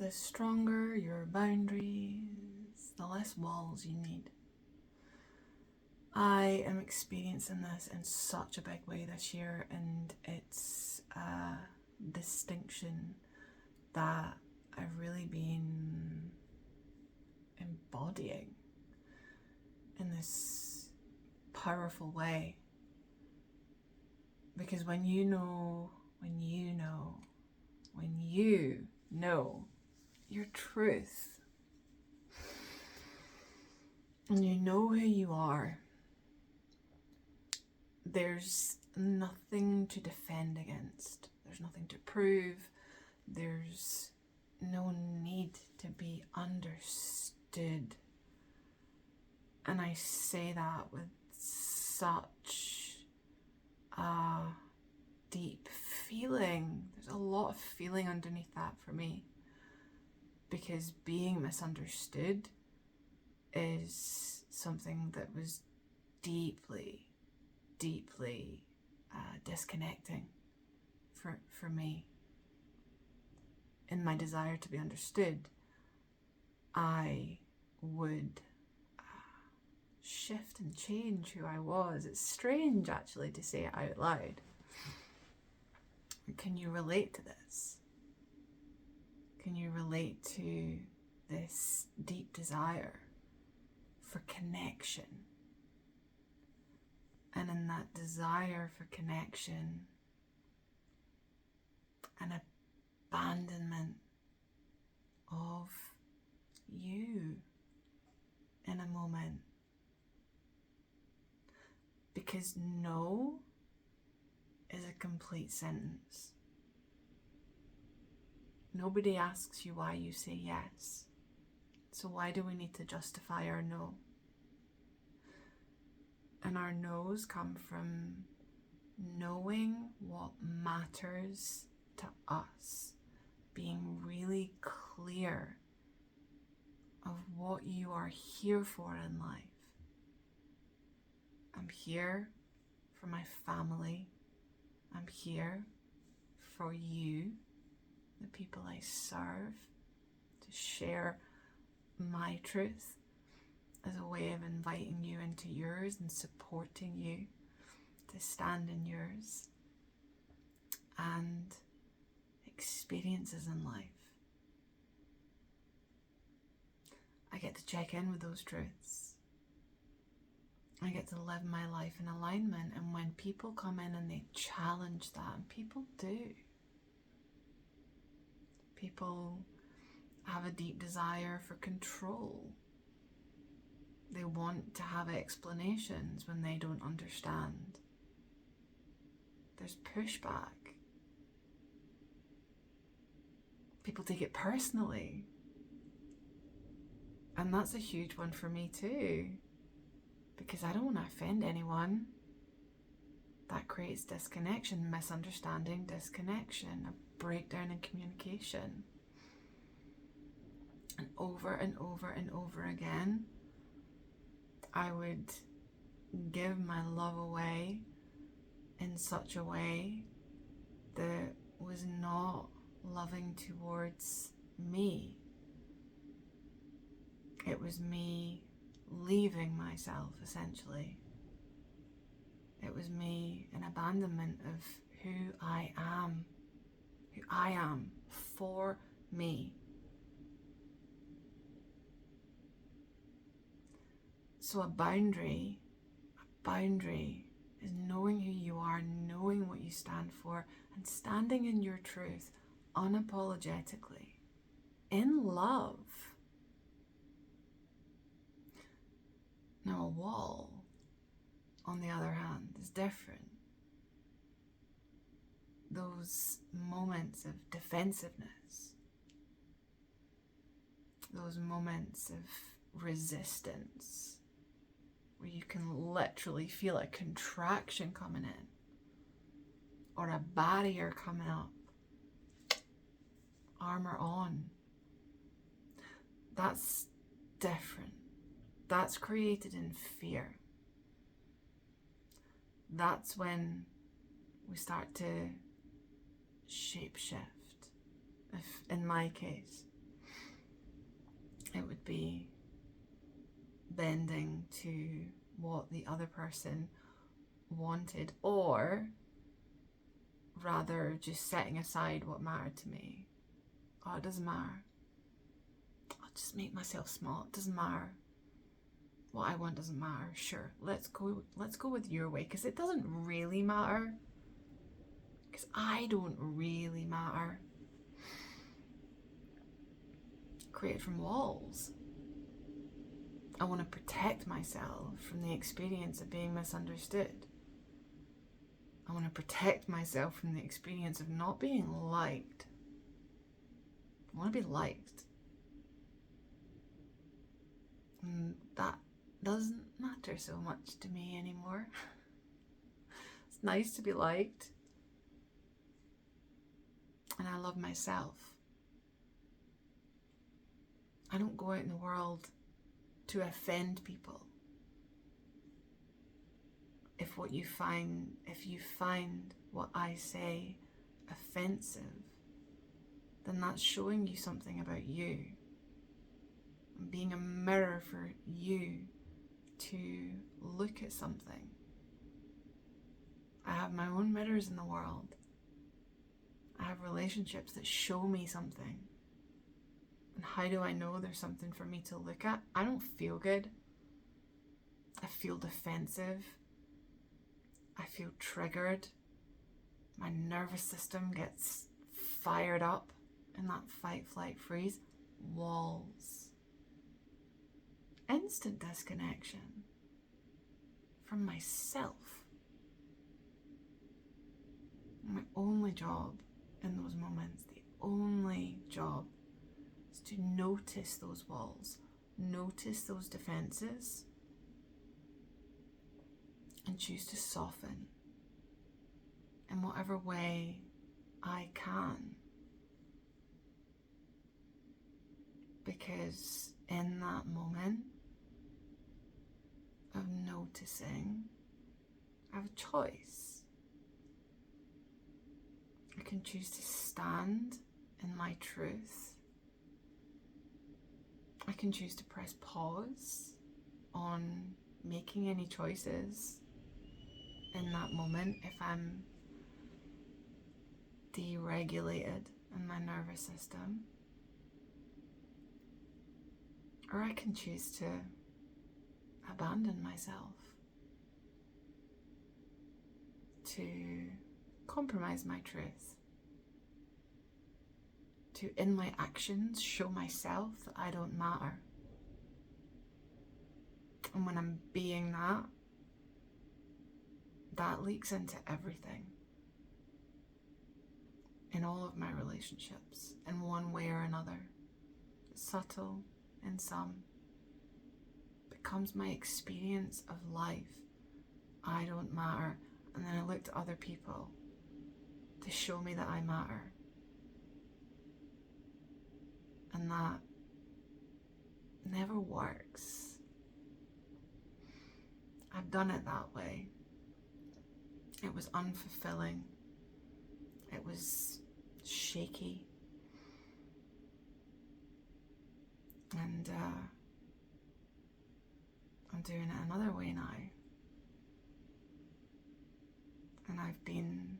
the stronger your boundaries, the less walls you need. I am experiencing this in such a big way this year, and it's a distinction that I've really been embodying in this powerful way. Because when you know your truth, and you know who you are, there's nothing to defend against. There's nothing to prove. There's no need to be understood. And I say that with such a deep feeling. There's a lot of feeling underneath that for me. Because being misunderstood is something that was deeply disconnecting for me. In my desire to be understood, I would shift and change who I was. It's strange actually to say it out loud. Can you relate to this? Can you relate to this deep desire for connection? And in that desire for connection, an abandonment of you in a moment. Because no is a complete sentence. Nobody asks you why you say yes. So why do we need to justify our no? And our no's come from knowing what matters to us, being really clear of what you are here for in life. I'm here for my family. I'm here for you, the people I serve, to share my truth as a way of inviting you into yours and supporting you to stand in yours and experiences in life. I get to check in with those truths. I get to live my life in alignment, and when people come in and they challenge that, and people do, people have a deep desire for control. They want to have explanations when they don't understand. There's pushback. People take it personally. And that's a huge one for me too. Because I don't want to offend anyone. That creates disconnection, misunderstanding, disconnection, a breakdown in communication. And over and over and over again, I would give my love away in such a way that was not loving towards me. It was me leaving myself, essentially. It was me in abandonment of who I am for me. So a boundary is knowing who you are, knowing what you stand for, and standing in your truth unapologetically, in love. Now a wall, on the other hand, is different. Those moments of defensiveness, those moments of resistance, where you can literally feel a contraction coming in, or a barrier coming up, armor on. That's different. That's created in fear. That's when we start to shapeshift, if in my case. It would be bending to what the other person wanted, or rather just setting aside what mattered to me. Oh, it doesn't matter. I'll just make myself small. It doesn't matter. What I want doesn't matter. Sure, let's go with your way, because it doesn't really matter. Because I don't really matter. Created from walls. I want to protect myself from the experience of being misunderstood. I want to protect myself from the experience of not being liked. I want to be liked. And that doesn't matter so much to me anymore. It's nice to be liked. And I love myself. I don't go out in the world to offend people. If you find what I say offensive, then that's showing you something about you. And being a mirror for you to look at something. I have my own mirrors in the world. I have relationships that show me something. And how do I know there's something for me to look at? I don't feel good. I feel defensive. I feel triggered. My nervous system gets fired up in that fight, flight, freeze. Walls. Instant disconnection from myself. My only job in those moments, the only job, is to notice those walls, notice those defenses, and choose to soften in whatever way I can. Because in that moment of noticing, I have a choice. I can choose to stand in my truth. I can choose to press pause on making any choices in that moment if I'm deregulated in my nervous system. Or I can choose to abandon myself, to compromise my truth, to, in my actions, show myself that I don't matter. And when I'm being that, that leaks into everything. In all of my relationships, in one way or another. Subtle in some. Becomes my experience of life. I don't matter. And then I look to other people to show me that I matter. And that never works. I've done it that way. It was unfulfilling. It was shaky. And I'm doing it another way now. And I've been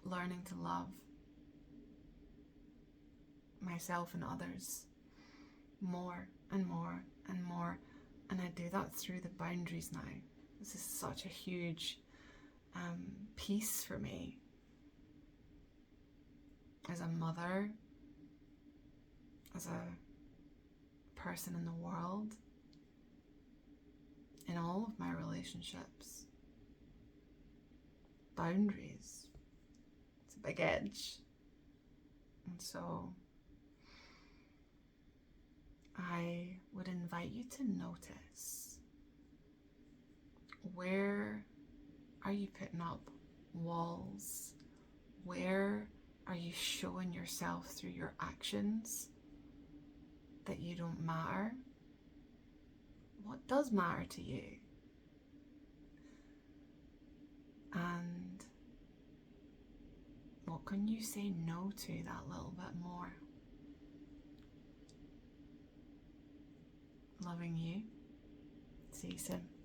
learning to love myself and others more and more and more. And I do that through the boundaries now. This is such a huge piece for me. As a mother, as a person in the world, in all of my relationships. Boundaries. It's a big edge. And so I would invite you to notice, where are you putting up walls? Where are you showing yourself through your actions that you don't matter? What does matter to you? And what can you say no to that little bit more? Loving you. See you soon.